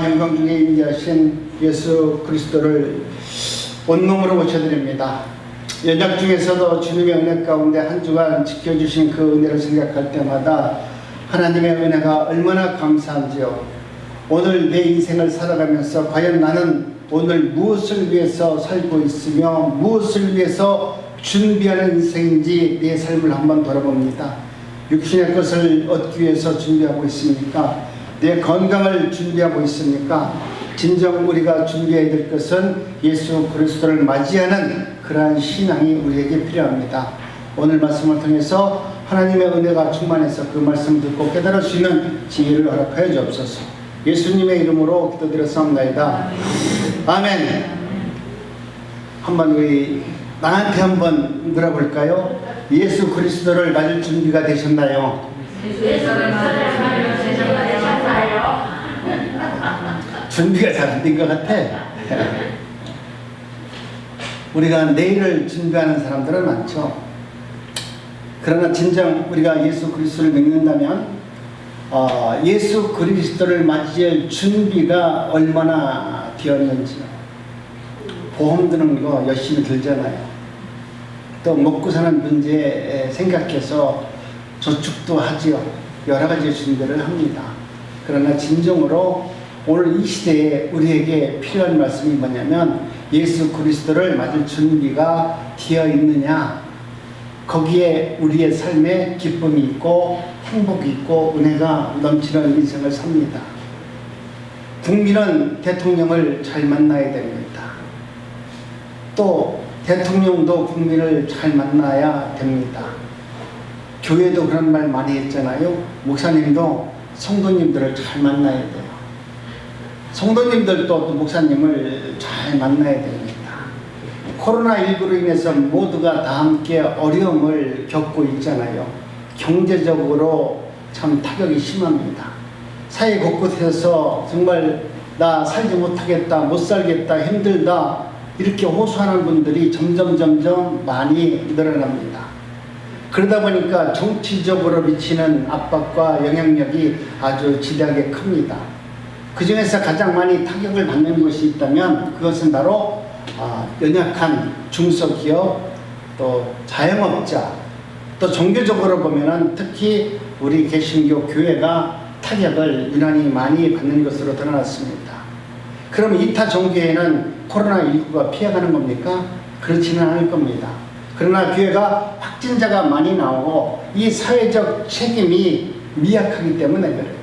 부활 영광 중에 임재하신 예수 그리스도를 온몸으로 모셔드립니다. 연약 중에서도 주님의 은혜 가운데 한 주간 지켜주신 그 은혜를 생각할 때마다 하나님의 은혜가 얼마나 감사한지요. 오늘 내 인생을 살아가면서 과연 나는 오늘 무엇을 위해서 살고 있으며 무엇을 위해서 준비하는 인생인지 내 삶을 한번 돌아봅니다. 육신의 것을 얻기 위해서 준비하고 있습니까? 내 건강을 준비하고 있습니까? 진정 우리가 준비해야 될 것은 예수 그리스도를 맞이하는 그러한 신앙이 우리에게 필요합니다. 오늘 말씀을 통해서 하나님의 은혜가 충만해서 그 말씀 듣고 깨달을 수 있는 지혜를 허락하여 주옵소서. 예수님의 이름으로 기도드렸사옵나이다. 아멘. 한번 우리 나한테 한번 물어볼까요? 예수 그리스도를 맞을 준비가 되셨나요? 준비가 잘 안 된 것 같아. 우리가 내일을 준비하는 사람들은 많죠. 그러나 진정 우리가 예수 그리스도를 믿는다면 예수 그리스도를 맞이할 준비가 얼마나 되었는지요. 보험 드는 거 열심히 들잖아요. 또 먹고 사는 문제 생각해서 저축도 하지요. 여러 가지 준비를 합니다. 그러나 진정으로 오늘 이 시대에 우리에게 필요한 말씀이 뭐냐면 예수 그리스도를 맞을 준비가 되어 있느냐, 거기에 우리의 삶에 기쁨이 있고 행복이 있고 은혜가 넘치는 인생을 삽니다. 국민은 대통령을 잘 만나야 됩니다. 또 대통령도 국민을 잘 만나야 됩니다. 교회도 그런 말 많이 했잖아요. 목사님도 성도님들을 잘 만나야 돼요. 성도님들도 또 목사님을 잘 만나야 됩니다. 코로나19로 인해서 모두가 다 함께 어려움을 겪고 있잖아요. 경제적으로 참 타격이 심합니다. 사회 곳곳에서 정말 나 살지 못하겠다, 못 살겠다, 힘들다 이렇게 호소하는 분들이 점점 많이 늘어납니다. 그러다 보니까 정치적으로 미치는 압박과 영향력이 아주 지대하게 큽니다. 그 중에서 가장 많이 타격을 받는 것이 있다면 그것은 바로 연약한 중소기업, 또 자영업자, 또 종교적으로 보면은 특히 우리 개신교 교회가 타격을 유난히 많이 받는 것으로 드러났습니다. 그럼 이타 종교에는 코로나19가 피해가는 겁니까? 그렇지는 않을 겁니다. 그러나 교회가 확진자가 많이 나오고 이 사회적 책임이 미약하기 때문에 그래요.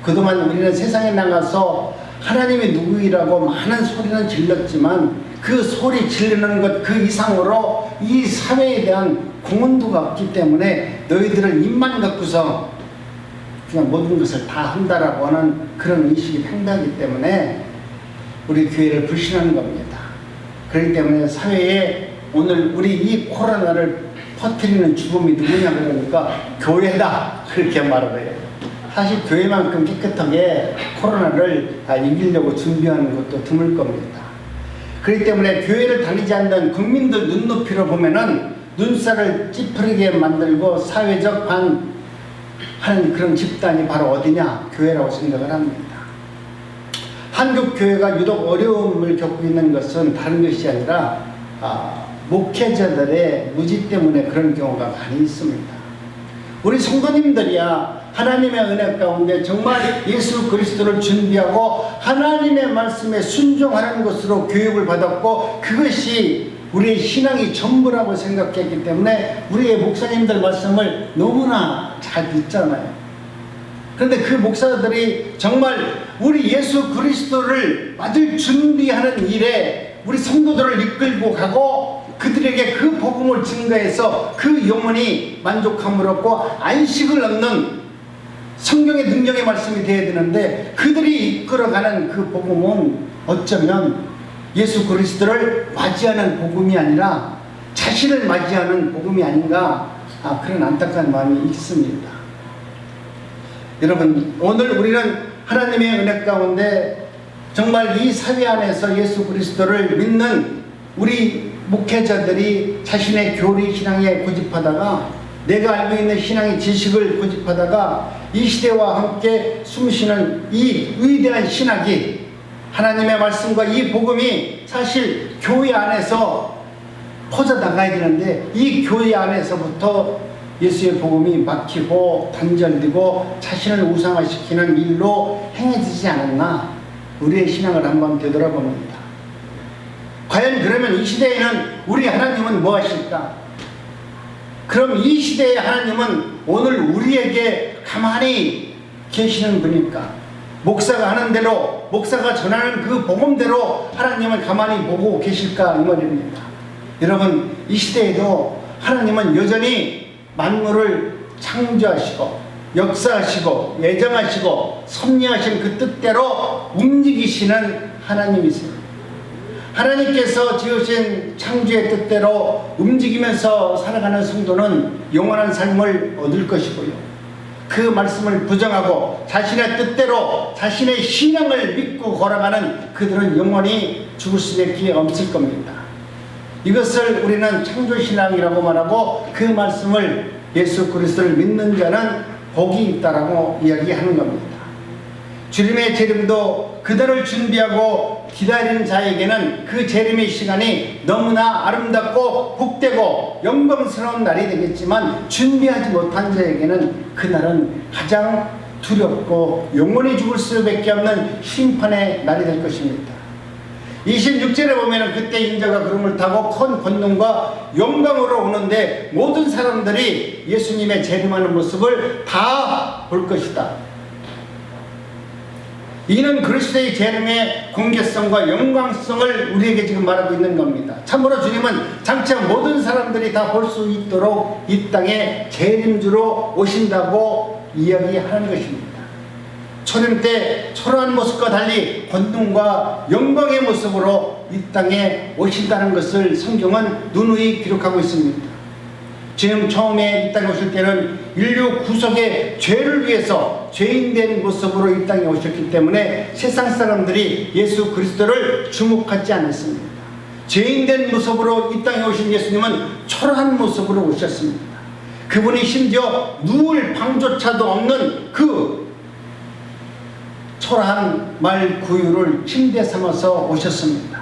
그동안 우리는 세상에 나가서 하나님이 누구이라고 많은 소리는 질렀지만 그 소리 지르는 것 그 이상으로 이 사회에 대한 공헌도가 없기 때문에 너희들은 입만 갖고서 그냥 모든 것을 다 한다라고 하는 그런 의식이 팽배하기 때문에 우리 교회를 불신하는 겁니다. 그렇기 때문에 사회에 오늘 우리 이 코로나를 퍼뜨리는 주범이 누구냐 그러니까 교회다 그렇게 말을 해요. 사실 교회만큼 깨끗하게 코로나를 이기려고 준비하는 것도 드물 겁니다. 그렇기 때문에 교회를 다니지 않는 국민들 눈높이로 보면은 눈살을 찌푸리게 만들고 사회적 반하는 그런 집단이 바로 어디냐? 교회라고 생각을 합니다. 한국 교회가 유독 어려움을 겪고 있는 것은 다른 것이 아니라 목회자들의 무지 때문에 그런 경우가 많이 있습니다. 우리 성도님들이야 하나님의 은혜 가운데 정말 예수 그리스도를 준비하고 하나님의 말씀에 순종하는 것으로 교육을 받았고 그것이 우리의 신앙이 전부라고 생각했기 때문에 우리의 목사님들 말씀을 너무나 잘 듣잖아요. 그런데 그 목사들이 정말 우리 예수 그리스도를 맞을 준비하는 일에 우리 성도들을 이끌고 가고 그들에게 그 복음을 증거해서 그 영혼이 만족함을 얻고 안식을 얻는 성경의 능력의 말씀이 되어야 되는데 그들이 이끌어가는 그 복음은 어쩌면 예수 그리스도를 맞이하는 복음이 아니라 자신을 맞이하는 복음이 아닌가 그런 안타까운 마음이 있습니다. 여러분 오늘 우리는 하나님의 은혜 가운데 정말 이 사회 안에서 예수 그리스도를 믿는 우리 목회자들이 자신의 교리 신앙에 고집하다가 내가 알고 있는 신앙의 지식을 고집하다가 이 시대와 함께 숨쉬는 이 위대한 신학이, 하나님의 말씀과 이 복음이 사실 교회 안에서 퍼져나가야 되는데 이 교회 안에서부터 예수의 복음이 막히고 단절되고 자신을 우상화시키는 일로 행해지지 않았나, 우리의 신앙을 한번 되돌아봅니다. 과연 그러면 이 시대에는 우리 하나님은 뭐 하실까? 그럼 이 시대의 하나님은 오늘 우리에게 가만히 계시는 분일까? 목사가 하는 대로, 목사가 전하는 그 복음대로 하나님은 가만히 보고 계실까? 이 말입니다. 여러분, 이 시대에도 하나님은 여전히 만물을 창조하시고 역사하시고 예정하시고 섭리하신 그 뜻대로 움직이시는 하나님이세요. 하나님께서 지으신 창조의 뜻대로 움직이면서 살아가는 성도는 영원한 삶을 얻을 것이고요, 그 말씀을 부정하고 자신의 뜻대로 자신의 신앙을 믿고 걸어가는 그들은 영원히 죽을 수밖에 없을 겁니다. 이것을 우리는 창조신앙이라고 말하고, 그 말씀을 예수 그리스도를 믿는 자는 복이 있다라고 이야기하는 겁니다. 주님의 재림도 그들을 준비하고 기다리는 자에게는 그 재림의 시간이 너무나 아름답고 복되고 영광스러운 날이 되겠지만, 준비하지 못한 자에게는 그날은 가장 두렵고 영원히 죽을 수밖에 없는 심판의 날이 될 것입니다. 26절에 보면 그때 인자가 구름을 타고 큰 권능과 영광으로 오는데 모든 사람들이 예수님의 재림하는 모습을 다 볼 것이다. 이는 그리스도의 재림의 공개성과 영광성을 우리에게 지금 말하고 있는 겁니다. 참으로 주님은 장차 모든 사람들이 다 볼 수 있도록 이 땅에 재림주로 오신다고 이야기하는 것입니다. 초림 때 초라한 모습과 달리 권능과 영광의 모습으로 이 땅에 오신다는 것을 성경은 누누이 기록하고 있습니다. 지금 처음에 이 땅에 오실 때는 인류 구속의 죄를 위해서 죄인된 모습으로 이 땅에 오셨기 때문에 세상 사람들이 예수 그리스도를 주목하지 않았습니다. 죄인된 모습으로 이 땅에 오신 예수님은 초라한 모습으로 오셨습니다. 그분이 심지어 누울 방조차도 없는 그 초라한 말 구유를 침대 삼아서 오셨습니다.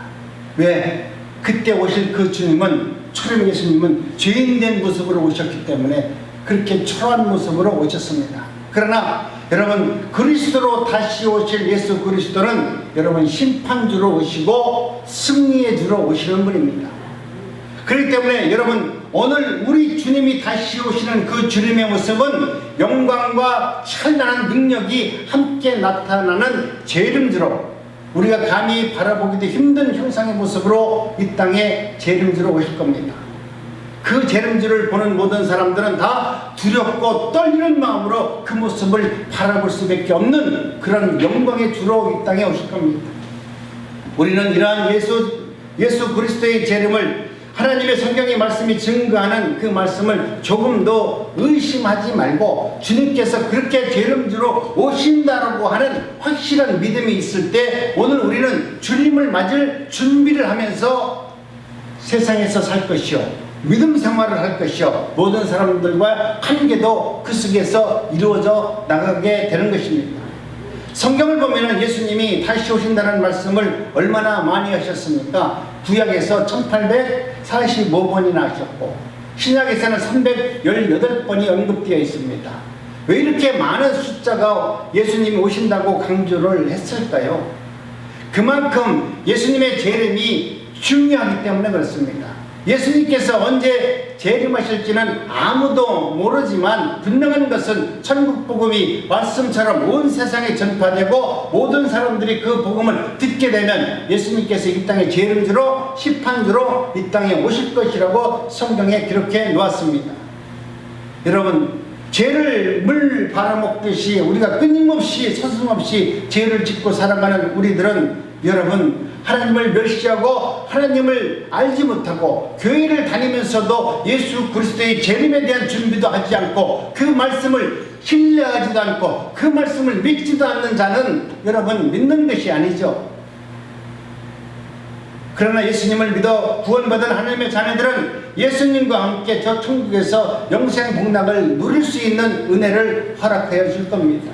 왜? 그때 오실 그 주님은, 초림 예수님은 죄인된 모습으로 오셨기 때문에 그렇게 초라한 모습으로 오셨습니다. 그러나 여러분, 그리스도로 다시 오실 예수 그리스도는 여러분 심판주로 오시고 승리의 주로 오시는 분입니다. 그렇기 때문에 여러분, 오늘 우리 주님이 다시 오시는 그 주님의 모습은 영광과 찬란한 능력이 함께 나타나는 재림주로, 우리가 감히 바라보기도 힘든 형상의 모습으로 이 땅에 재림주로 오실 겁니다. 그 재림주를 보는 모든 사람들은 다 두렵고 떨리는 마음으로 그 모습을 바라볼 수밖에 없는 그런 영광의 주로 이 땅에 오실 겁니다. 우리는 이러한 예수 그리스도의 재림을, 하나님의 성경의 말씀이 증거하는 그 말씀을 조금도 의심하지 말고, 주님께서 그렇게 재림주로 오신다라고 하는 확실한 믿음이 있을 때 오늘 우리는 주님을 맞을 준비를 하면서 세상에서 살 것이요, 믿음 생활을 할 것이요, 모든 사람들과 관계도 그 속에서 이루어져 나가게 되는 것입니다. 성경을 보면 예수님이 다시 오신다는 말씀을 얼마나 많이 하셨습니까? 구약에서 1845번이나 하셨고 신약에서는 318번이 언급되어 있습니다. 왜 이렇게 많은 숫자가 예수님이 오신다고 강조를 했을까요? 그만큼 예수님의 재림이 중요하기 때문에 그렇습니다. 예수님께서 언제 재림하실지는 아무도 모르지만 분명한 것은 천국 복음이 말씀처럼 온 세상에 전파되고 모든 사람들이 그 복음을 듣게 되면 예수님께서 이 땅에 재림주로 심판주로 이 땅에 오실 것이라고 성경에 기록해 놓았습니다. 여러분, 죄를 물 발아먹듯이 우리가 끊임없이 서슴없이 죄를 짓고 살아가는 우리들은 여러분, 하나님을 멸시하고 하나님을 알지 못하고 교회를 다니면서도 예수 그리스도의 재림에 대한 준비도 하지 않고 그 말씀을 신뢰하지도 않고 그 말씀을 믿지도 않는 자는 여러분 믿는 것이 아니죠. 그러나 예수님을 믿어 구원받은 하나님의 자녀들은 예수님과 함께 저 천국에서 영생 복락을 누릴 수 있는 은혜를 허락하여 줄 겁니다.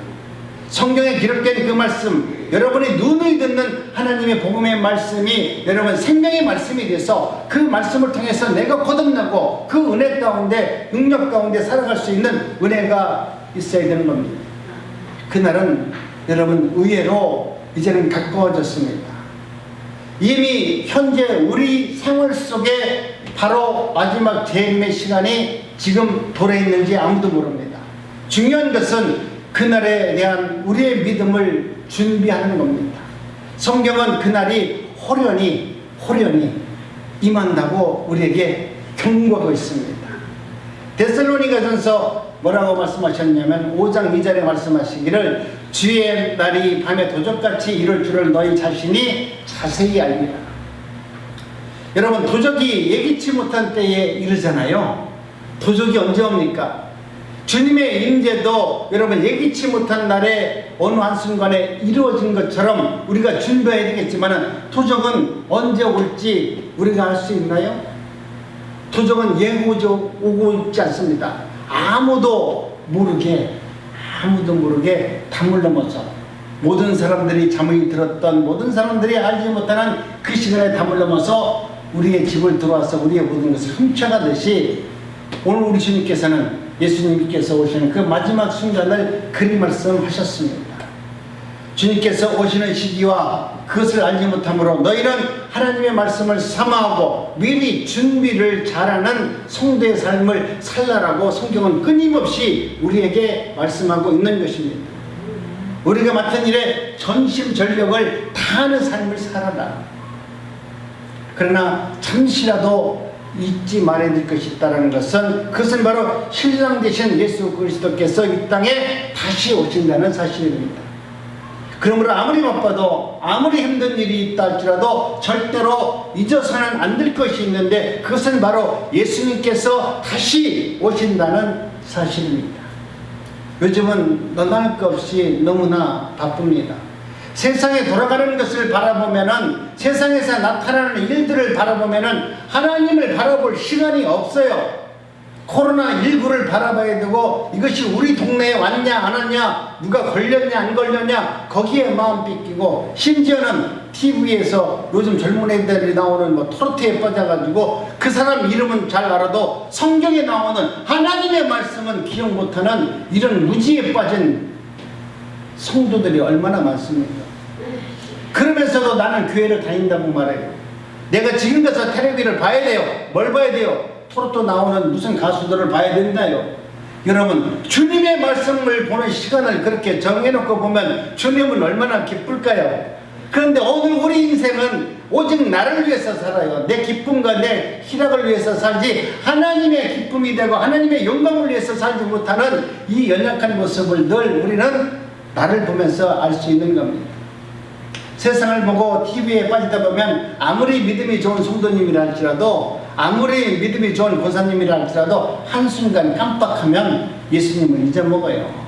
성경에 기록된 그 말씀, 여러분이 눈을 듣는 하나님의 복음의 말씀이 여러분 생명의 말씀이 돼서 그 말씀을 통해서 내가 거듭나고 그 은혜 가운데 능력 가운데 살아갈 수 있는 은혜가 있어야 되는 겁니다. 그날은 여러분 의외로 이제는 가까워졌습니다. 이미 현재 우리 생활 속에 바로 마지막 재림의 시간이 지금 도래 있는지 아무도 모릅니다. 중요한 것은 그날에 대한 우리의 믿음을 준비하는 겁니다. 성경은 그날이 호련히 임한다고 우리에게 경고하고 있습니다. 데살로니가전서 뭐라고 말씀하셨냐면 5장 2절에 말씀하시기를 주의 날이 밤에 도적같이 이룰 줄을 너희 자신이 자세히 알리라. 여러분, 도적이 예기치 못한 때에 이르잖아요. 도적이 언제 옵니까? 주님의 임재도 여러분 예기치 못한 날에 어느 한순간에 이루어진 것처럼 우리가 준비해야 되겠지만 도적은 언제 올지 우리가 알 수 있나요? 도적은 예고적 오고 있지 않습니다. 아무도 모르게 담을 넘어서 모든 사람들이 잠이 들었던 모든 사람들이 알지 못하는 그 시간에 담을 넘어서 우리의 집을 들어와서 우리의 모든 것을 훔쳐가듯이 오늘 우리 주님께서는 예수님께서 오시는 그 마지막 순간을 그리 말씀하셨습니다. 주님께서 오시는 시기와 그것을 알지 못함으로 너희는 하나님의 말씀을 사모하고 미리 준비를 잘하는 성도의 삶을 살라라고 성경은 끊임없이 우리에게 말씀하고 있는 것입니다. 우리가 맡은 일에 전심전력을 다하는 삶을 살아라. 그러나 잠시라도 잊지 말아야 될 것이 있다는 것은 그것은 바로 신랑 되신 예수 그리스도께서 이 땅에 다시 오신다는 사실입니다. 그러므로 아무리 바빠도 아무리 힘든 일이 있다 할지라도 절대로 잊어서는 안 될 것이 있는데 그것은 바로 예수님께서 다시 오신다는 사실입니다. 요즘은 너날 것 없이 너무나 바쁩니다. 세상에 돌아가는 것을 바라보면은 세상에서 나타나는 일들을 바라보면은 하나님을 바라볼 시간이 없어요. 코로나19를 바라봐야 되고 이것이 우리 동네에 왔냐 안 왔냐 누가 걸렸냐 안 걸렸냐 거기에 마음 뺏기고 심지어는 TV에서 요즘 젊은 애들이 나오는 뭐 토르트에 빠져가지고 그 사람 이름은 잘 알아도 성경에 나오는 하나님의 말씀은 기억 못하는 이런 무지에 빠진 성도들이 얼마나 많습니까? 그러면서도 나는 교회를 다닌다고 말해요. 내가 지금 가서 텔레비를 봐야 돼요. 뭘 봐야 돼요? 토로토 나오는 무슨 가수들을 봐야 된다요. 여러분, 주님의 말씀을 보는 시간을 그렇게 정해놓고 보면 주님은 얼마나 기쁠까요? 그런데 오늘 우리 인생은 오직 나를 위해서 살아요. 내 기쁨과 내 희락을 위해서 살지 하나님의 기쁨이 되고 하나님의 영광을 위해서 살지 못하는 이 연약한 모습을 늘 우리는 나를 보면서 알 수 있는 겁니다. 세상을 보고 TV에 빠지다 보면 아무리 믿음이 좋은 성도님이라 할지라도 아무리 믿음이 좋은 권사님이라 할지라도 한순간 깜빡하면 예수님을 잊어먹어요.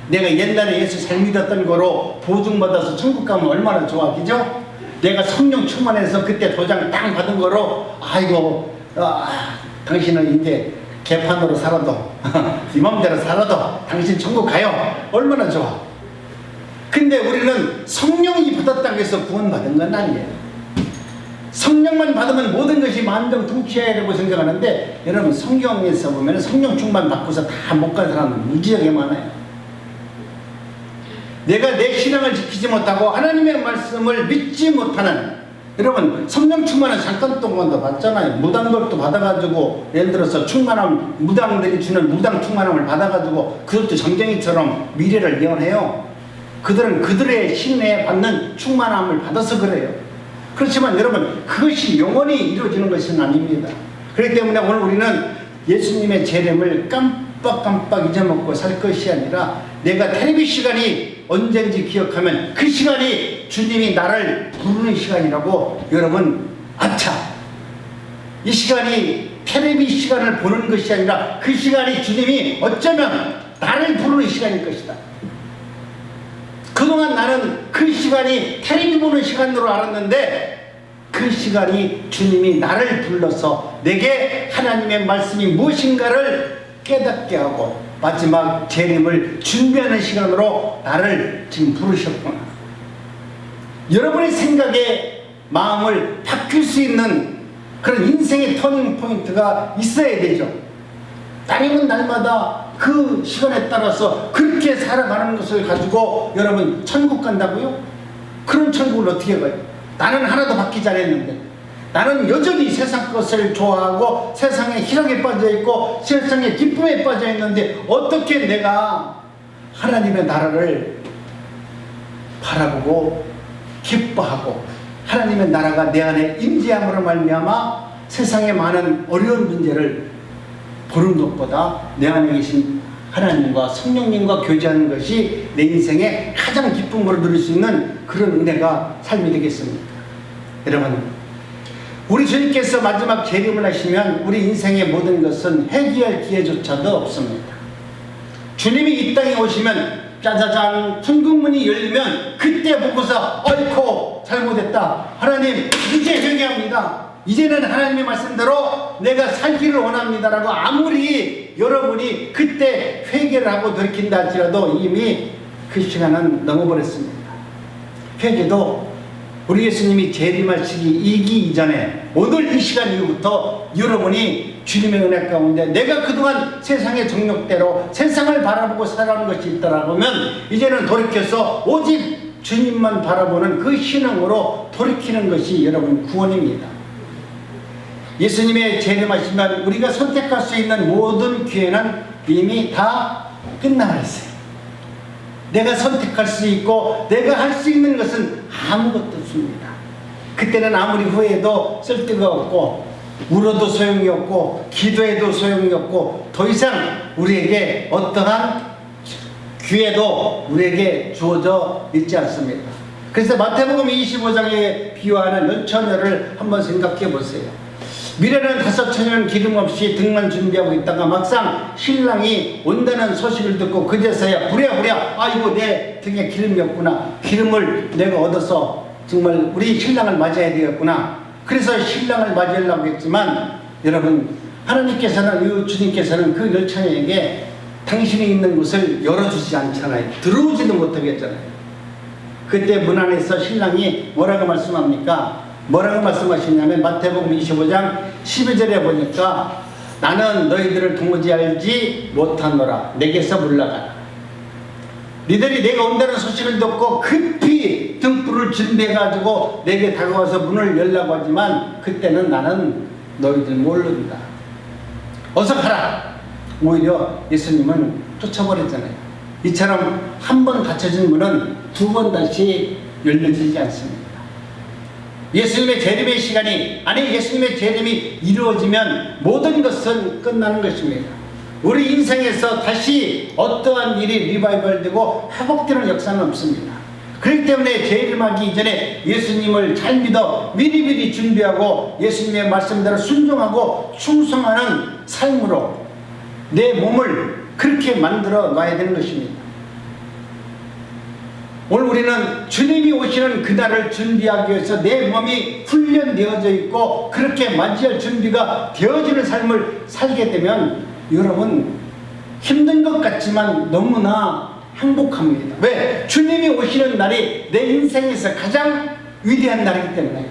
내가 옛날에 예수 잘 믿었던 거로 보증받아서 천국 가면 얼마나 좋아, 그죠? 내가 성령 충만해서 그때 도장 땅 받은 거로 아이고 당신은 이제 개판으로 살아도 이 맘대로 살아도 당신 천국 가요. 얼마나 좋아. 근데 우리는 성령이 받았다고 해서 구원받은 건 아니에요. 성령만 받으면 모든 것이 만병통치해야 되고 생각하는데 여러분 성경에서 보면 성령 충만 받고서 다 못 간 사람은 무지하게 많아요. 내가 내 신앙을 지키지 못하고 하나님의 말씀을 믿지 못하는 여러분 성령 충만은 잠깐 동안도 받잖아요. 무당들도 받아가지고 예를 들어서 충만함 무당들이 주는 무당 충만함을 받아가지고 그것도 정쟁이처럼 미래를 예언해요. 그들은 그들의 신에 받는 충만함을 받아서 그래요. 그렇지만 여러분 그것이 영원히 이루어지는 것은 아닙니다. 그렇기 때문에 오늘 우리는 예수님의 재림을 깜빡 잊어먹고 살 것이 아니라 내가 텔레비 시간이 언제인지 기억하면 그 시간이 주님이 나를 부르는 시간이라고 여러분 아차 이 시간이 텔레비 시간을 보는 것이 아니라 그 시간이 주님이 어쩌면 나를 부르는 시간일 것이다. 그동안 나는 그 시간이 텔레비 보는 시간으로 알았는데 그 그 시간이 주님이 나를 불러서 내게 하나님의 말씀이 무엇인가를 깨닫게 하고 마지막 재림을 준비하는 시간으로 나를 지금 부르셨구나. 여러분의 생각에 마음을 바뀔 수 있는 그런 인생의 터닝 포인트가 있어야 되죠. 따님은 날마다 그 시간에 따라서 그렇게 살아가는 것을 가지고 여러분 천국 간다고요? 그런 천국을 어떻게 가요? 나는 하나도 바뀌지 않았는데, 나는 여전히 세상 것을 좋아하고 세상의 희락에 빠져있고 세상의 기쁨에 빠져있는데 어떻게 내가 하나님의 나라를 바라보고 기뻐하고 하나님의 나라가 내 안에 임재함으로 말미암아 세상의 많은 어려운 문제를 보는 것보다 내 안에 계신 하나님과 성령님과 교제하는 것이 내 인생의 가장 기쁨으로 누릴 수 있는 그런 은혜가 삶이 되겠습니까? 여러분, 우리 주님께서 마지막 재림을 하시면 우리 인생의 모든 것은 회개할 기회조차도 없습니다. 주님이 이 땅에 오시면 짜자잔 천국문이 열리면 그때 보고서 어이코 잘못했다, 하나님 이제 회개합니다, 이제는 하나님의 말씀대로 내가 살기를 원합니다라고 아무리 여러분이 그때 회개를 하고 돌이킨다 할지라도 이미 그 시간은 넘어버렸습니다. 회개도 우리 예수님이 재림하시기 이전에 오늘 이 시간 이후부터 여러분이 주님의 은혜 가운데 내가 그동안 세상의 정욕대로 세상을 바라보고 살아가는 것이 있더라면 이제는 돌이켜서 오직 주님만 바라보는 그 신앙으로 돌이키는 것이 여러분 구원입니다. 예수님의 재림하시면 우리가 선택할 수 있는 모든 기회는 이미 다 끝나버렸어요. 내가 선택할 수 있고 내가 할 수 있는 것은 아무것도 없습니다. 그때는 아무리 후회해도 쓸데가 없고 울어도 소용이 없고 기도해도 소용이 없고 더 이상 우리에게 어떠한 기회도 우리에게 주어져 있지 않습니다. 그래서 마태복음 25장에 비유하는 연처녀를 한번 생각해 보세요. 미래는 5처녀는 기름 없이 등만 준비하고 있다가 막상 신랑이 온다는 소식을 듣고 그제서야 부랴부랴 아이고 내 등에 기름이 없구나, 기름을 내가 얻어서 정말 우리 신랑을 맞아야 되겠구나. 그래서 신랑을 맞으려고 했지만 여러분, 하나님께서는 주님께서는 그 열처녀에게 당신이 있는 곳을 열어주지 않잖아요. 들어오지도 못하게 했잖아요. 그때 문 안에서 신랑이 뭐라고 말씀합니까? 뭐라고 말씀하시냐면 마태복음 25장 12절에 보니까 나는 너희들을 도무지 알지 못하노라, 내게서 물러가라. 니들이 내가 온다는 소식을 듣고 급히 등불을 준비해가지고 내게 다가와서 문을 열라고 하지만 그때는 나는 너희들 모른다, 어서 가라. 오히려 예수님은 쫓아버렸잖아요. 이처럼 한 번 닫혀진 문은 두 번 다시 열려지지 않습니다. 예수님의 재림의 시간이, 아니 예수님의 재림이 이루어지면 모든 것은 끝나는 것입니다. 우리 인생에서 다시 어떠한 일이 리바이벌되고 회복되는 역사는 없습니다. 그렇기 때문에 재림하기 이전에 예수님을 잘 믿어 미리미리 준비하고 예수님의 말씀대로 순종하고 충성하는 삶으로 내 몸을 그렇게 만들어 놔야 되는 것입니다. 오늘 우리는 주님이 오시는 그날을 준비하기 위해서 내 몸이 훈련되어져 있고 그렇게 맞이할 준비가 되어지는 삶을 살게 되면 여러분 힘든 것 같지만 너무나 행복합니다. 왜? 주님이 오시는 날이 내 인생에서 가장 위대한 날이기 때문에.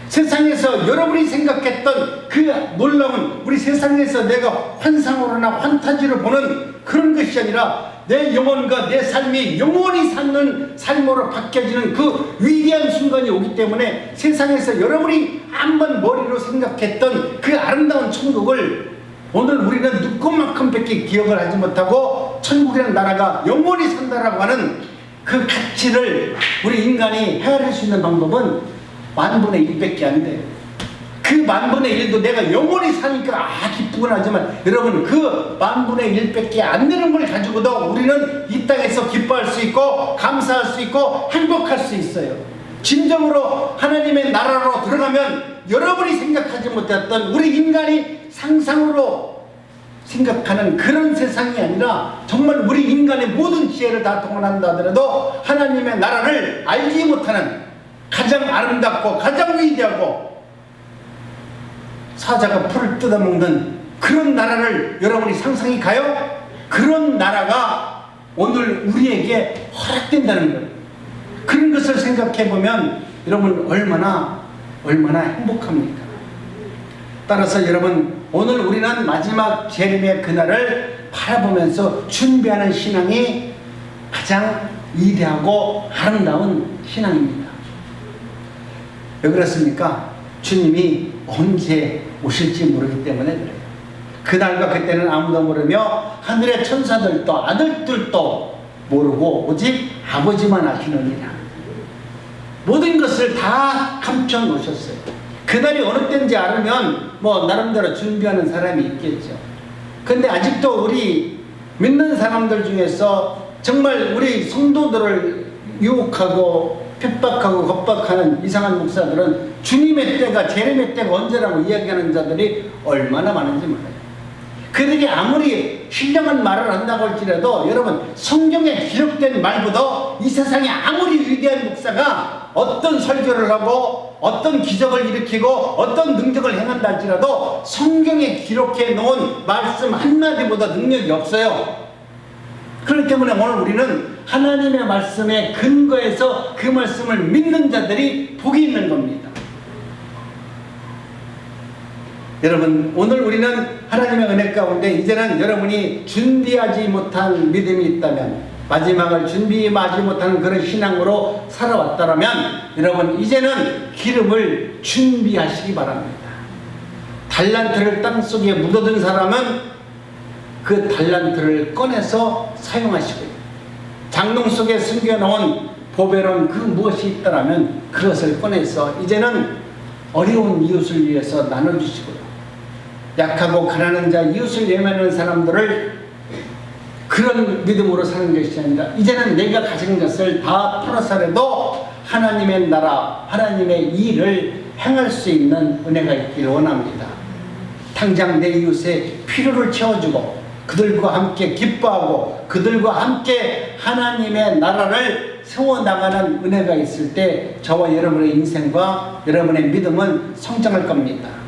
세상에서 여러분이 생각했던 그 놀라운, 우리 세상에서 내가 환상으로나 환타지로 보는 그런 것이 아니라 내 영혼과 내 삶이 영원히 사는 삶으로 바뀌어지는 그 위대한 순간이 오기 때문에 세상에서 여러분이 한번 머리로 생각했던 그 아름다운 천국을 오늘 우리는 누구만큼밖에 기억을 하지 못하고 천국이라는 나라가 영원히 산다라고 하는 그 가치를 우리 인간이 헤아릴 수 있는 방법은 10,000분의 1밖에 안 돼요. 그 10,000분의 1도 내가 영원히 사니까 기쁘긴 하지만 여러분 그 10,000분의 1밖에 안 되는 걸 가지고도 우리는 이 땅에서 기뻐할 수 있고 감사할 수 있고 행복할 수 있어요. 진정으로 하나님의 나라로 들어가면 여러분이 생각하지 못했던 우리 인간이 상상으로 생각하는 그런 세상이 아니라 정말 우리 인간의 모든 지혜를 다 동원한다 하더라도 하나님의 나라를 알지 못하는 가장 아름답고 가장 위대하고 사자가 풀을 뜯어먹는 그런 나라를 여러분이 상상이 가요? 그런 나라가 오늘 우리에게 허락된다는 거예요. 그런 것을 생각해 보면 여러분 얼마나 행복합니까? 따라서 여러분 오늘 우리는 마지막 재림의 그날을 바라보면서 준비하는 신앙이 가장 위대하고 아름다운 신앙입니다. 왜 그렇습니까? 주님이 언제 오실지 모르기 때문에 그래요. 그날과 그때는 아무도 모르며 하늘의 천사들도 아들들도 모르고 오직 아버지만 아시느니라. 모든 것을 다 감춰 놓으셨어요. 그날이 어느 때인지 알으면 뭐 나름대로 준비하는 사람이 있겠죠. 근데 아직도 우리 믿는 사람들 중에서 정말 우리 성도들을 유혹하고 핍박하고 겁박하는 이상한 목사들은 주님의 때가 재림의 때가 언제라고 이야기하는 자들이 얼마나 많은지 몰라요. 그들이 아무리 신령한 말을 한다고 할지라도 여러분 성경에 기록된 말보다 이 세상에 아무리 위대한 목사가 어떤 설교를 하고 어떤 기적을 일으키고 어떤 능력을 행한다 할지라도 성경에 기록해 놓은 말씀 한마디보다 능력이 없어요. 그렇기 때문에 오늘 우리는 하나님의 말씀에 근거해서 그 말씀을 믿는 자들이 복이 있는 겁니다. 여러분 오늘 우리는 하나님의 은혜 가운데 이제는 여러분이 준비하지 못한 믿음이 있다면 마지막을 준비하지 못하는 그런 신앙으로 살아왔다면 여러분 이제는 기름을 준비하시기 바랍니다. 달란트를 땅속에 묻어둔 사람은 그 달란트를 꺼내서 사용하시고요. 장롱 속에 숨겨놓은 보배로운 그 무엇이 있다라면 그것을 꺼내서 이제는 어려운 이웃을 위해서 나눠주시고요. 약하고 가난한 자 이웃을 예매하는 사람들을 그런 믿음으로 사는 것이 아니라 이제는 내가 가진 것을 다 풀어서라도 하나님의 나라 하나님의 일을 행할 수 있는 은혜가 있기를 원합니다. 당장 내 이웃의 필요를 채워주고 그들과 함께 기뻐하고 그들과 함께 하나님의 나라를 세워나가는 은혜가 있을 때 저와 여러분의 인생과 여러분의 믿음은 성장할 겁니다.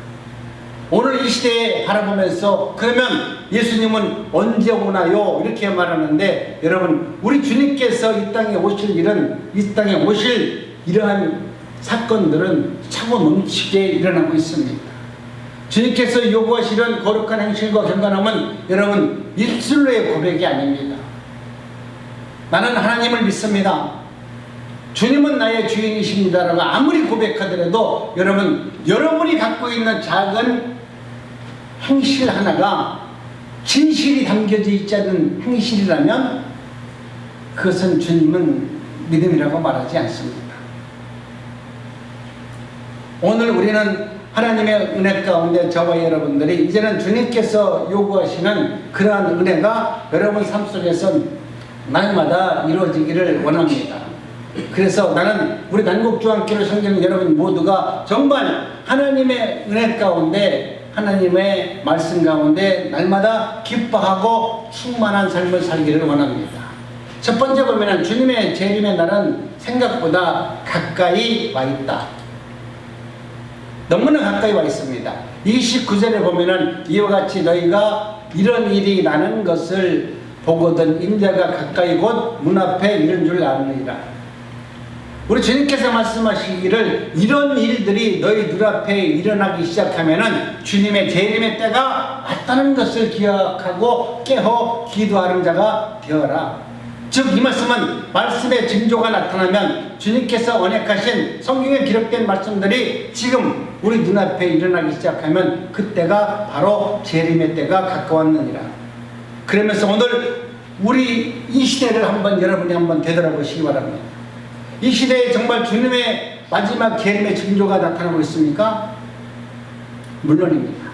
오늘 이 시대에 바라보면서 그러면 예수님은 언제 오나요? 이렇게 말하는데 여러분 우리 주님께서 이 땅에 오실 일은 이 땅에 오실 이러한 사건들은 차고 넘치게 일어나고 있습니다. 주님께서 요구하시는 거룩한 행실과 경건함은 여러분 입술로의 고백이 아닙니다. 나는 하나님을 믿습니다. 주님은 나의 주인이십니다라고 아무리 고백하더라도 여러분 여러분이 갖고 있는 작은 행실 하나가 진실이 담겨져 있지 않은 행실이라면 그것은 주님은 믿음이라고 말하지 않습니다. 오늘 우리는 하나님의 은혜 가운데 저와 여러분들이 이제는 주님께서 요구하시는 그러한 은혜가 여러분 삶 속에서 날마다 이루어지기를 원합니다. 그래서 나는 우리 난국중앙교회 성경 여러분 모두가 정말 하나님의 은혜 가운데 하나님의 말씀 가운데 날마다 기뻐하고 충만한 삶을 살기를 원합니다. 첫 번째 보면 주님의 재림의 날은 생각보다 가까이 와 있다. 너무나 가까이 와 있습니다. 29절에 보면은 이와 같이 너희가 이런 일이 나는 것을 보거든 인자가 가까이 곧 문 앞에 이른 줄 아느니라. 우리 주님께서 말씀하시기를 이런 일들이 너희 눈앞에 일어나기 시작하면은 주님의 재림의 때가 왔다는 것을 기억하고 깨어 기도하는 자가 되어라. 즉 이 말씀은 말씀의 징조가 나타나면 주님께서 언약하신 성경에 기록된 말씀들이 지금 우리 눈앞에 일어나기 시작하면 그때가 바로 재림의 때가 가까웠느니라. 그러면서 오늘 우리 이 시대를 한번 여러분이 한번 되돌아보시기 바랍니다. 이 시대에 정말 주님의 마지막 재림의 징조가 나타나고 있습니까? 물론입니다.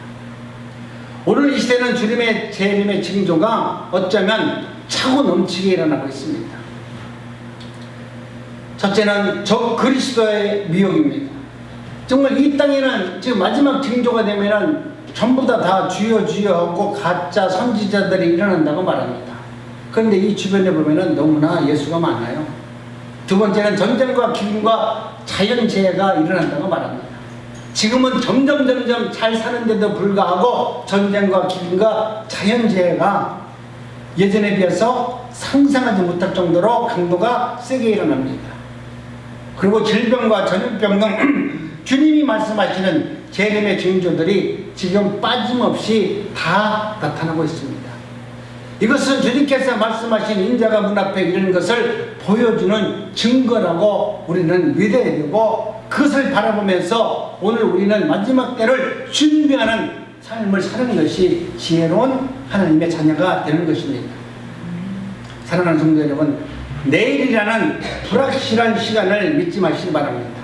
오늘 이 시대는 주님의 재림의 징조가 어쩌면 차고 넘치게 일어나고 있습니다. 첫째는 저 그리스도의 미혹입니다. 정말 이 땅에는 지금 마지막 징조가 되면은 전부 다 주여 주여 하고 가짜 선지자들이 일어난다고 말합니다. 그런데 이 주변에 보면은 너무나 예수가 많아요. 두 번째는 전쟁과 기근과 자연재해가 일어난다고 말합니다. 지금은 점점 잘 사는데도 불구하고 전쟁과 기근과 자연재해가 예전에 비해서 상상하지 못할 정도로 강도가 세게 일어납니다. 그리고 질병과 전염병 등 주님이 말씀하시는 재림의 징조들이 지금 빠짐없이 다 나타나고 있습니다. 이것은 주님께서 말씀하신 인자가 문 앞에 이르는 것을 보여주는 증거라고 우리는 믿어야 되고, 그것을 바라보면서 오늘 우리는 마지막 때를 준비하는 삶을 사는 것이 지혜로운 하나님의 자녀가 되는 것입니다. 사랑하는 성도 여러분, 내일이라는 불확실한 시간을 믿지 마시기 바랍니다.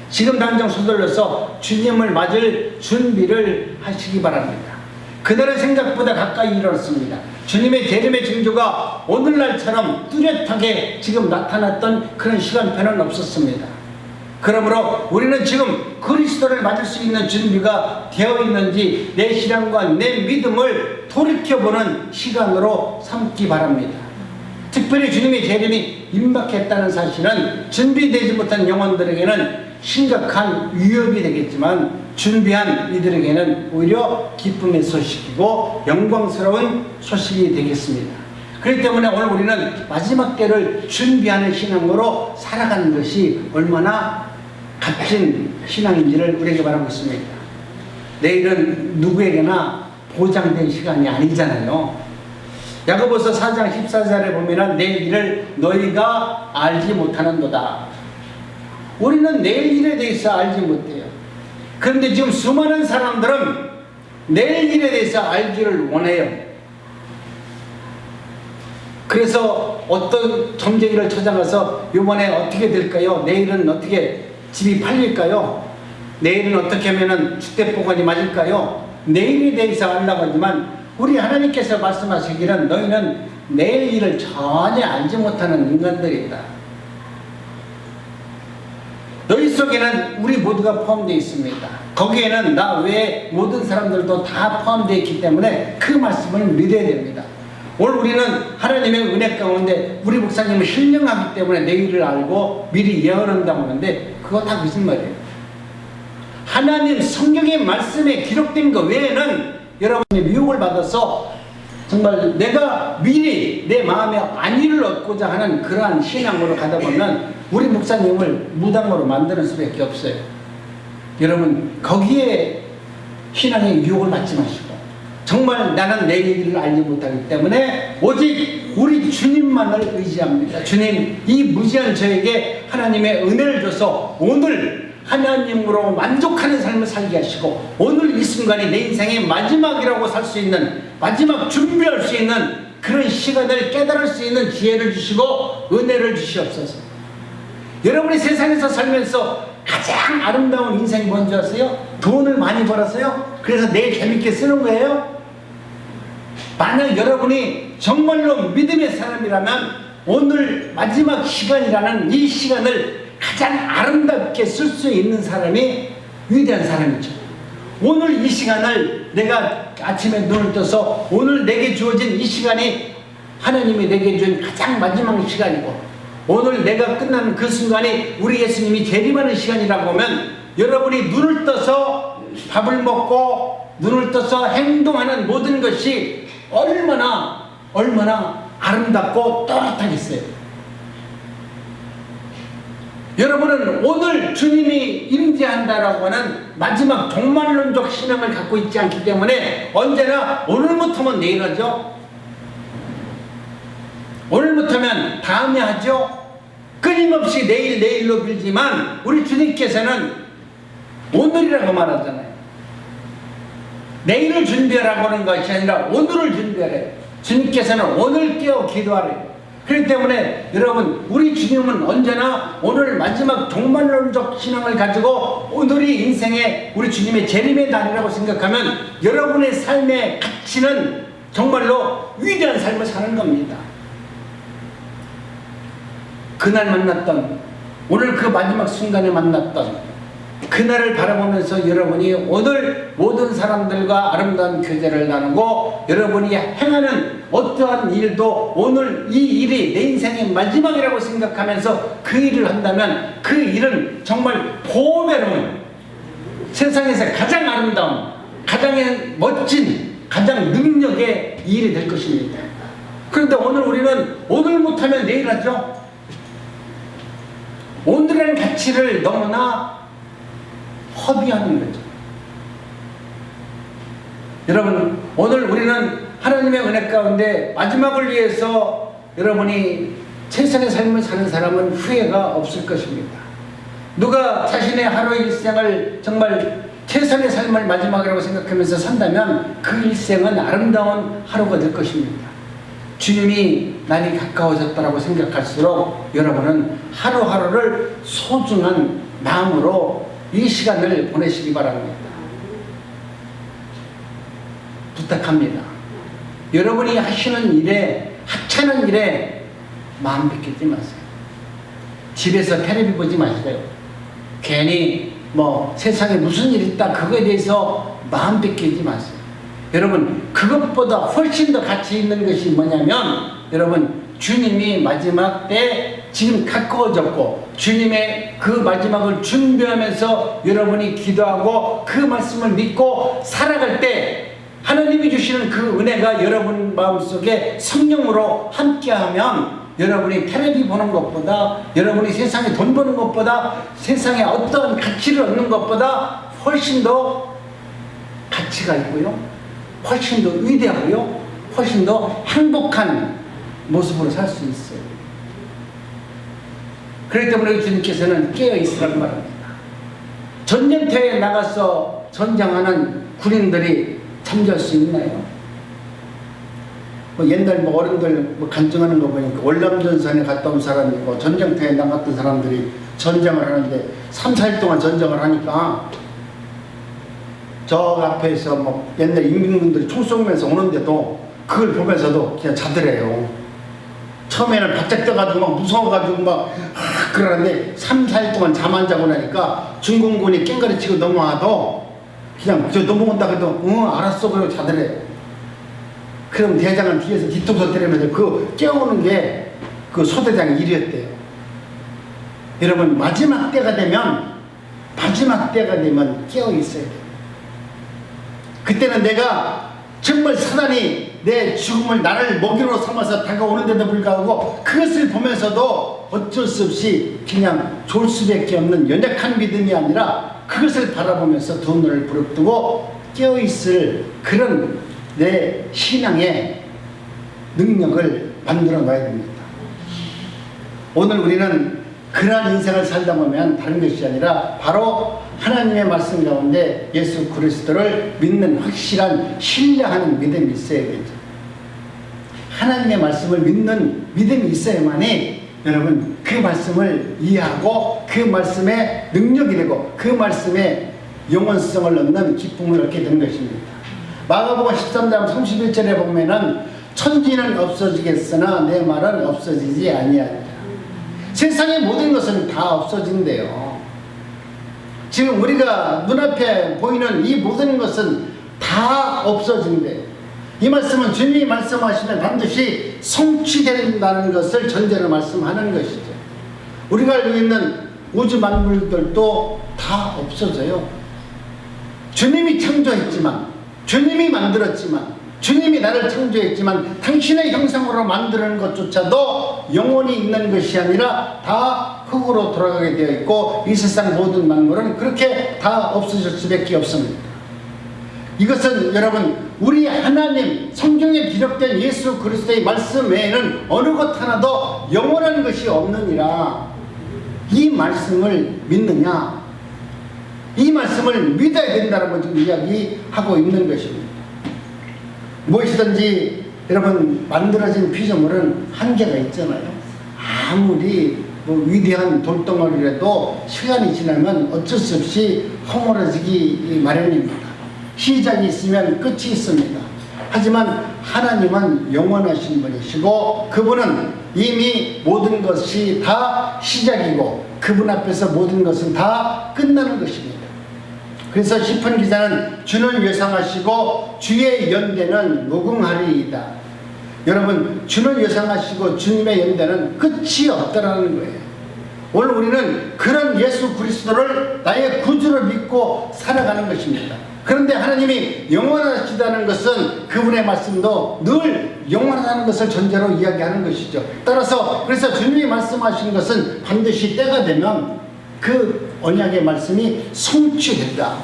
지금 당장 서둘러서 주님을 맞을 준비를 하시기 바랍니다. 그날은 생각보다 가까이 이르렀습니다. 주님의 재림의 징조가 오늘날처럼 뚜렷하게 지금 나타났던 그런 시간표는 없었습니다. 그러므로 우리는 지금 그리스도를 맞을 수 있는 준비가 되어 있는지 내 신앙과 내 믿음을 돌이켜보는 시간으로 삼기 바랍니다. 특별히 주님의 재림이 임박했다는 사실은 준비되지 못한 영혼들에게는 심각한 위협이 되겠지만, 준비한 이들에게는 오히려 기쁨의 소식이고 영광스러운 소식이 되겠습니다. 그렇기 때문에 오늘 우리는 마지막 때를 준비하는 신앙으로 살아가는 것이 얼마나 값진 신앙인지를 우리에게 말하고 있습니다. 내일은 누구에게나 보장된 시간이 아니잖아요. 야고보서 4장 14절에 보면 내일 일을 너희가 알지 못하는도다. 우리는 내일 일에 대해서 알지 못해요. 그런데 지금 수많은 사람들은 내일 일에 대해서 알기를 원해요. 그래서 어떤 점쟁이를 찾아가서 이번에 어떻게 될까요? 내일은 어떻게 집이 팔릴까요? 내일은 어떻게 하면 주택보관이 맞을까요? 내일에 대해서 알려고 하지만 우리 하나님께서 말씀하시기는 너희는 내일 일을 전혀 알지 못하는 인간들이다. 너희 속에는 우리 모두가 포함되어 있습니다. 거기에는 나 외에 모든 사람들도 다 포함되어 있기 때문에 그 말씀을 믿어야 됩니다. 오늘 우리는 하나님의 은혜 가운데 우리 목사님을 신령하기 때문에 내일을 알고 미리 예언한다고 하는데 그거 다 거짓말이에요. 하나님 성경의 말씀에 기록된 것 외에는 여러분이 미혹을 받아서 정말 내가 미리 내 마음에 안위를 얻고자 하는 그러한 신앙으로 가다 보면 우리 목사님을 무당으로 만드는 수밖에 없어요. 여러분, 거기에 신앙의 유혹을 받지 마시고 정말 나는 내 일을 알지 못하기 때문에 오직 우리 주님만을 의지합니다. 주님, 이 무지한 저에게 하나님의 은혜를 줘서 오늘 하나님으로 만족하는 삶을 살게 하시고 오늘 이 순간이 내 인생의 마지막이라고 살 수 있는, 마지막 준비할 수 있는 그런 시간을 깨달을 수 있는 지혜를 주시고 은혜를 주시옵소서. 여러분이 세상에서 살면서 가장 아름다운 인생이 뭔지 아세요? 돈을 많이 벌어서요? 그래서 내일 재밌게 쓰는 거예요? 만약 여러분이 정말로 믿음의 사람이라면 오늘 마지막 시간이라는 이 시간을 가장 아름답게 쓸 수 있는 사람이 위대한 사람이죠. 오늘 이 시간을 내가 아침에 눈을 떠서 오늘 내게 주어진 이 시간이 하나님이 내게 준 가장 마지막 시간이고 오늘 내가 끝나는 그 순간이 우리 예수님이 재림하는 시간이라고 하면 여러분이 눈을 떠서 밥을 먹고 눈을 떠서 행동하는 모든 것이 얼마나 아름답고 또렷하겠어요. 여러분은 오늘 주님이 임재한다라고 하는 마지막 종말론적 신앙을 갖고 있지 않기 때문에 언제나 오늘 못하면 내일 하죠. 오늘 못하면 다음에 하죠. 끊임없이 내일로 빌지만 우리 주님께서는 오늘이라고 말하잖아요. 내일을 준비하라고 하는 것이 아니라 오늘을 준비하래요. 주님께서는 오늘 깨어 기도하래요. 그렇기 때문에 여러분, 우리 주님은 언제나 오늘 마지막 종말론적 신앙을 가지고 오늘이 인생의 우리 주님의 재림의 날이라고 생각하면 여러분의 삶의 가치는 정말로 위대한 삶을 사는 겁니다. 그날 만났던, 오늘 그 마지막 순간에 만났던 그날을 바라보면서 여러분이 오늘 모든 사람들과 아름다운 교제를 나누고 여러분이 행하는 어떠한 일도 오늘 이 일이 내 인생의 마지막이라고 생각하면서 그 일을 한다면 그 일은 정말 보배로운 세상에서 가장 아름다운 가장 멋진 가장 능력의 일이 될 것입니다. 그런데 오늘 우리는 오늘 못하면 내일 하죠. 오늘의 가치를 너무나 허비하는 거죠. 여러분, 오늘 우리는 하나님의 은혜 가운데 마지막을 위해서 여러분이 최선의 삶을 사는 사람은 후회가 없을 것입니다. 누가 자신의 하루 일생을 정말 최선의 삶을 마지막이라고 생각하면서 산다면 그 일생은 아름다운 하루가 될 것입니다. 주님이 날이 가까워졌다라고 생각할수록 여러분은 하루하루를 소중한 마음으로 이 시간을 보내시기 바랍니다. 부탁합니다. 여러분이 하시는 일에, 하찮은 일에 마음 뺏기지 마세요. 집에서 텔레비 보지 마세요. 괜히 세상에 무슨 일이 있다 그거에 대해서 마음 뺏기지 마세요. 여러분, 그것보다 훨씬 더 가치 있는 것이 뭐냐면 여러분, 주님이 마지막 때 지금 가까워졌고 주님의 그 마지막을 준비하면서 여러분이 기도하고 그 말씀을 믿고 살아갈 때 하나님이 주시는 그 은혜가 여러분 마음속에 성령으로 함께하면 여러분이 텔레비 보는 것보다 여러분이 세상에 돈 버는 것보다 세상에 어떤 가치를 얻는 것보다 훨씬 더 가치가 있고요, 훨씬 더 위대하고요, 훨씬 더 행복한 모습으로 살 수 있어요. 그렇기 때문에 주님께서는 깨어있으라고 말합니다. 전쟁터에 나가서 전쟁하는 군인들이 잠잘 수 있나요? 옛날 어른들 간증하는 거 보니까 월남전선에 갔다 온 사람이고 전쟁터에 나갔던 사람들이 전쟁을 하는데 3, 4일 동안 전쟁을 하니까 저 앞에서 옛날 인민군들이 총 쏘면서 오는데도 그걸 보면서도 그냥 자더래요. 처음에는 바짝 떠가지고 무서워가지고 그러는데 3, 4일 동안 잠 안 자고 나니까 중공군이 깽가리 치고 넘어와도 그냥 저 넘어온다 그래도 알았어 그러고 자더래요. 그럼 대장은 뒤에서 뒤통수 때리면서 그 깨우는 게 그 소대장의 일이었대요. 여러분, 마지막 때가 되면 깨어 있어야 돼요. 그때는 내가 정말 사단이 내 죽음을 나를 먹이로 삼아서 다가오는데도 불구하고 그것을 보면서도 어쩔 수 없이 그냥 졸 수밖에 없는 연약한 믿음이 아니라 그것을 바라보면서 두 눈을 부릅뜨고 깨어있을 그런 내 신앙의 능력을 만들어 놔야 됩니다. 오늘 우리는 그러한 인생을 살다 보면 다른 것이 아니라 바로 하나님의 말씀 가운데 예수 그리스도를 믿는 확실한 신뢰하는 믿음이 있어야겠죠. 하나님의 말씀을 믿는 믿음이 있어야만이 여러분 그 말씀을 이해하고 그 말씀의 능력이 되고 그 말씀의 영원성을 얻는 기쁨을 얻게 되는 것입니다. 마가복음 13장 31절에 보면은 천지는 없어지겠으나 내 말은 없어지지 아니하리라. 세상의 모든 것은 다 없어진대요. 지금 우리가 눈앞에 보이는 이 모든 것은 다 없어진대요. 이 말씀은 주님이 말씀하시면 반드시 성취된다는 것을 전제로 말씀하는 것이죠. 우리가 알고 있는 우주 만물들도 다 없어져요. 주님이 창조했지만, 주님이 만들었지만, 주님이 나를 창조했지만 당신의 형상으로 만드는 것조차도 영원히 있는 것이 아니라 다 흙으로 돌아가게 되어 있고 이 세상 모든 만물은 그렇게 다 없어질 수밖에 없습니다. 이것은 여러분 우리 하나님 성경에 기록된 예수 그리스도의 말씀 외에는 어느 것 하나도 영원한 것이 없느니라. 이 말씀을 믿느냐? 이 말씀을 믿어야 된다는 지금 이야기하고 있는 것입니다. 무엇이든지 여러분 만들어진 피조물은 한계가 있잖아요. 아무리 위대한 돌덩어리라도 시간이 지나면 어쩔 수 없이 허물어지기 마련입니다. 시작이 있으면 끝이 있습니다. 하지만 하나님은 영원하신 분이시고 그분은 이미 모든 것이 다 시작이고 그분 앞에서 모든 것은 다 끝나는 것입니다. 그래서 시편 기자는 주는 예상하시고 주의 연대는 무궁하리이다. 여러분, 주는 예상하시고 주님의 연대는 끝이 없다라는 거예요. 오늘 우리는 그런 예수 그리스도를 나의 구주로 믿고 살아가는 것입니다. 그런데 하나님이 영원하시다는 것은 그분의 말씀도 늘 영원하다는 것을 전제로 이야기하는 것이죠. 따라서 그래서 주님이 말씀하신 것은 반드시 때가 되면 그 언약의 말씀이 성취된다,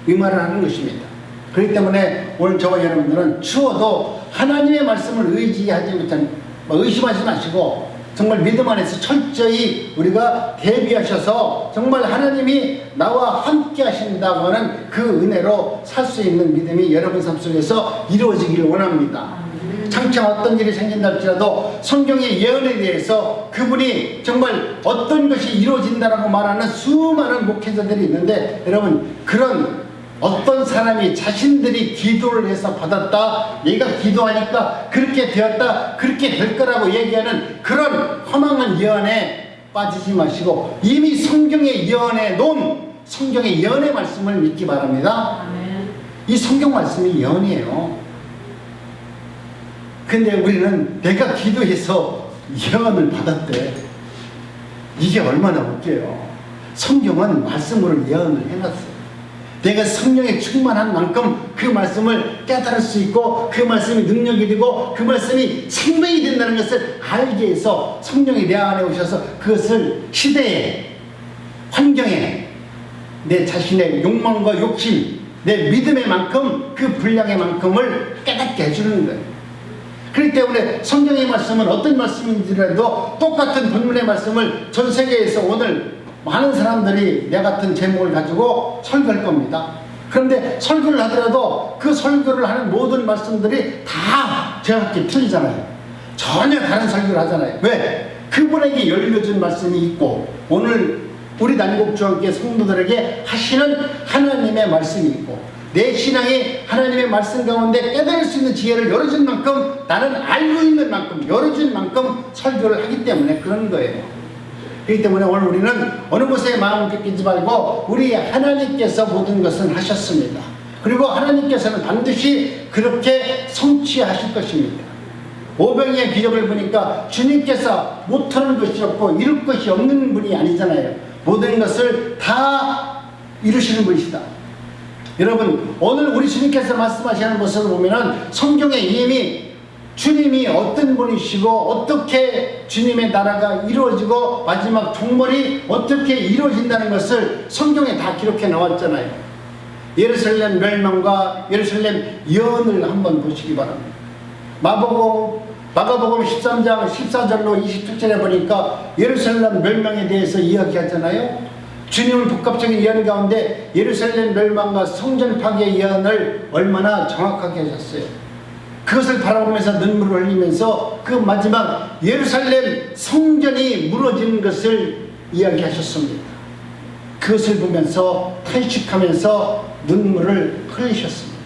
이 말을 하는 것입니다. 그렇기 때문에 오늘 저와 여러분들은 추워도 하나님의 말씀을 의지하지 못한, 의심하지 마시고 정말 믿음 안에서 철저히 우리가 대비하셔서 정말 하나님이 나와 함께 하신다고 하는 그 은혜로 살 수 있는 믿음이 여러분 삶 속에서 이루어지기를 원합니다. 장차 어떤 일이 생긴다 할지라도 성경의 예언에 대해서 그분이 정말 어떤 것이 이루어진다라고 말하는 수많은 목회자들이 있는데, 여러분, 그런 어떤 사람이 자신들이 기도를 해서 받았다, 얘가 기도하니까 그렇게 되었다, 그렇게 될 거라고 얘기하는 그런 허망한 예언에 빠지지 마시고 이미 성경의 예언에 놓은 성경의 예언의 말씀을 믿기 바랍니다. 이 성경 말씀이 예언이에요. 근데 우리는 내가 기도해서 예언을 받았대. 이게 얼마나 웃겨요. 성경은 말씀으로 예언을 해놨어요. 내가 성령에 충만한 만큼 그 말씀을 깨달을 수 있고 그 말씀이 능력이 되고 그 말씀이 생명이 된다는 것을 알게 해서 성령이 내 안에 오셔서 그것을 시대에, 환경에, 내 자신의 욕망과 욕심, 내 믿음의 만큼 그 분량의 만큼을 깨닫게 해주는 거예요. 그렇기 때문에 성경의 말씀은 어떤 말씀인지라도 똑같은 본문의 말씀을 전 세계에서 오늘 많은 사람들이 내 같은 제목을 가지고 설교할 겁니다. 그런데 설교를 하더라도 그 설교를 하는 모든 말씀들이 다 정확히 틀리잖아요. 전혀 다른 설교를 하잖아요. 왜? 그분에게 열려준 말씀이 있고 오늘 우리 난곡주왕께 성도들에게 하시는 하나님의 말씀이 있고 내 신앙이 하나님의 말씀 가운데 깨달을 수 있는 지혜를 열어준 만큼, 나는 알고 있는 만큼, 열어준 만큼 설교를 하기 때문에 그런 거예요. 그렇기 때문에 오늘 우리는 어느 곳에 마음을 뺏기지 말고 우리 하나님께서 모든 것은 하셨습니다. 그리고 하나님께서는 반드시 그렇게 성취하실 것입니다. 오병이의 기적을 보니까 주님께서 못하는 것이 없고 이룰 것이 없는 분이 아니잖아요. 모든 것을 다 이루시는 분이시다. 여러분, 오늘 우리 주님께서 말씀하시는 것을 보면은 성경에 이미 주님이 어떤 분이시고 어떻게 주님의 나라가 이루어지고 마지막 종말이 어떻게 이루어진다는 것을 성경에 다 기록해 나왔잖아요. 예루살렘 멸망과 예루살렘 예언을 한번 보시기 바랍니다. 마가복음 13장 14절로 27절에 보니까 예루살렘 멸망에 대해서 이야기하잖아요. 주님은 복합적인 예언 가운데 예루살렘 멸망과 성전 파괴 예언을 얼마나 정확하게 하셨어요. 그것을 바라보면서 눈물을 흘리면서 그 마지막 예루살렘 성전이 무너지는 것을 이야기하셨습니다. 그것을 보면서 탄식하면서 눈물을 흘리셨습니다.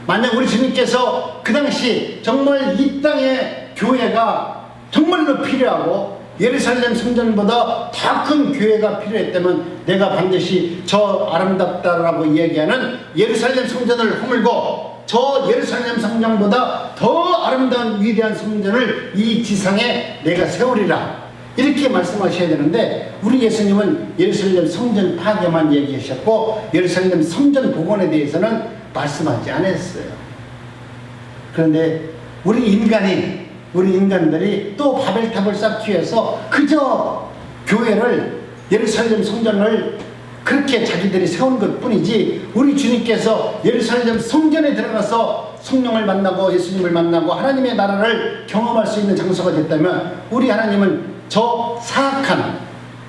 만약 우리 주님께서 그 당시 정말 이 땅의 교회가 정말로 필요하고 예루살렘 성전보다 더 큰 교회가 필요했다면 내가 반드시 저 아름답다라고 이야기하는 예루살렘 성전을 허물고 저 예루살렘 성전보다 더 아름다운 위대한 성전을 이 지상에 내가 세우리라, 이렇게 말씀하셔야 되는데 우리 예수님은 예루살렘 성전 파괴만 얘기하셨고 예루살렘 성전 복원에 대해서는 말씀하지 않았어요. 그런데 우리 인간들이 또 바벨탑을 쌓기 위해서 그저 교회를, 예루살렘 성전을 그렇게 자기들이 세운 것 뿐이지, 우리 주님께서 예루살렘 성전에 들어가서 성령을 만나고 예수님을 만나고 하나님의 나라를 경험할 수 있는 장소가 됐다면 우리 하나님은 저 사악한,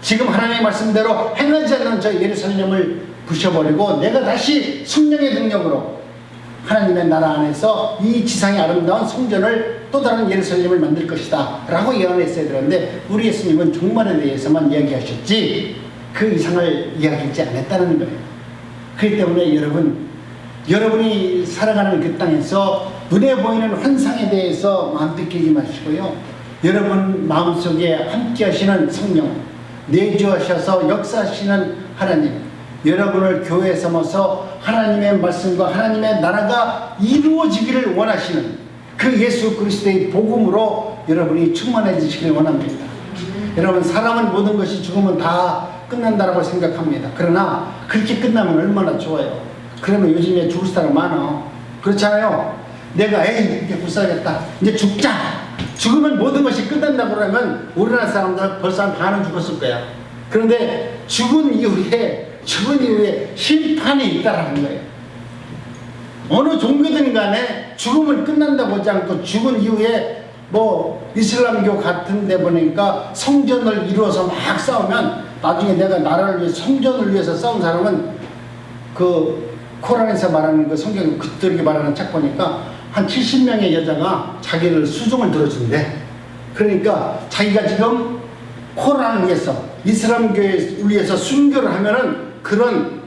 지금 하나님의 말씀대로 행하지 않는 저 예루살렘을 부셔버리고 내가 다시 성령의 능력으로 하나님의 나라 안에서 이 지상의 아름다운 성전을 또 다른 예루살렘을 만들 것이다 라고 예언했어야 되는데 우리 예수님은 종말에 대해서만 이야기하셨지 그 이상을 이야기하지 않았다는 거예요. 그렇기 때문에 여러분이 살아가는 그 땅에서 눈에 보이는 환상에 대해서 마음 뺏기지 마시고요, 여러분 마음속에 함께 하시는 성령, 내주하셔서 역사하시는 하나님, 여러분을 교회에 삼아서 하나님의 말씀과 하나님의 나라가 이루어지기를 원하시는 그 예수 그리스도의 복음으로 여러분이 충만해지시길 원합니다. 여러분, 사람은 모든 것이 죽으면 다 끝난다라고 생각합니다. 그러나 그렇게 끝나면 얼마나 좋아요. 그러면 요즘에 죽을 사람 많아. 그렇잖아요. 내가 이제 불쌍하겠다, 이제 죽자, 죽으면 모든 것이 끝난다고 그러면 우리나라 사람들 벌써 한 반은 죽었을 거야. 그런데 죽은 이후에 심판이 있다라는 거예요. 어느 종교든 간에 죽음은 끝난다고 하지 않고 죽은 이후에 뭐 이슬람교 같은 데 보니까 성전을 이루어서 막 싸우면 나중에 내가 나라를 위해 성전을 위해서 싸운 사람은 그 코란에서 말하는 그 성경 그들에게 말하는 책 보니까 한 70명의 여자가 자기를 수종을 들어준대. 그러니까 자기가 지금 코란을 위해서 이슬람교에 위해서 순교를 하면은 그런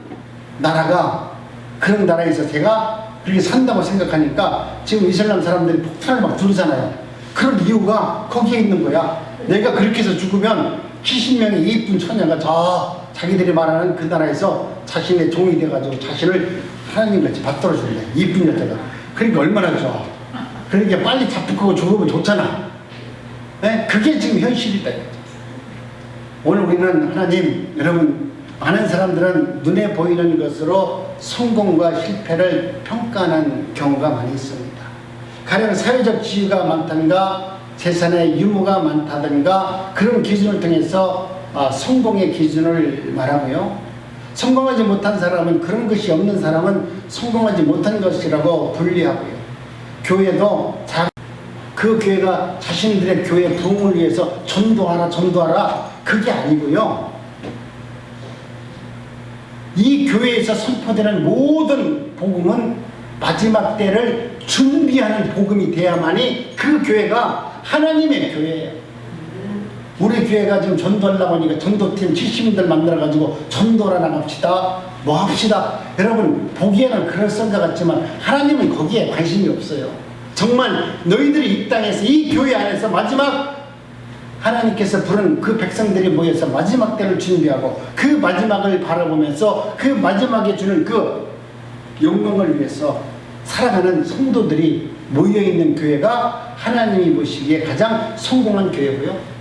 나라에서 제가 그렇게 산다고 생각하니까 지금 이슬람 사람들이 폭탄을 막 두르잖아요. 그런 이유가 거기에 있는 거야. 내가 그렇게 해서 죽으면 70명의 이쁜 처녀가 자기들이 말하는 그 나라에서 자신의 종이 돼가지고 자신을 하나님같이 받들어 준대. 이쁜 여자가. 그러니까 얼마나 좋아. 그러니까 빨리 자폭하고 죽으면 좋잖아. 네? 그게 지금 현실이다. 오늘 우리는 하나님, 여러분, 많은 사람들은 눈에 보이는 것으로 성공과 실패를 평가하는 경우가 많이 있습니다. 가령 사회적 지위가 많다든가 재산의 유무가 많다든가 그런 기준을 통해서 성공의 기준을 말하고요. 성공하지 못한 사람은, 그런 것이 없는 사람은 성공하지 못한 것이라고 분리하고요. 교회도 그 교회가 자신들의 교회 부흥을 위해서 전도하라 그게 아니고요. 이 교회에서 선포되는 모든 복음은 마지막 때를 준비하는 복음이 돼야만이 그 교회가 하나님의 교회예요. 우리 교회가 지금 전도하려고 하니까 전도팀 70인들 만들어가지고 전도하러 나갑시다, 뭐 합시다. 여러분, 보기에는 그럴싸한 것 같지만 하나님은 거기에 관심이 없어요. 정말 너희들이 이 땅에서, 이 교회 안에서 마지막 하나님께서 부른 그 백성들이 모여서 마지막 때를 준비하고 그 마지막을 바라보면서 그 마지막에 주는 그 영광을 위해서 살아가는 성도들이 모여있는 교회가 하나님이 보시기에 가장 성공한 교회고요.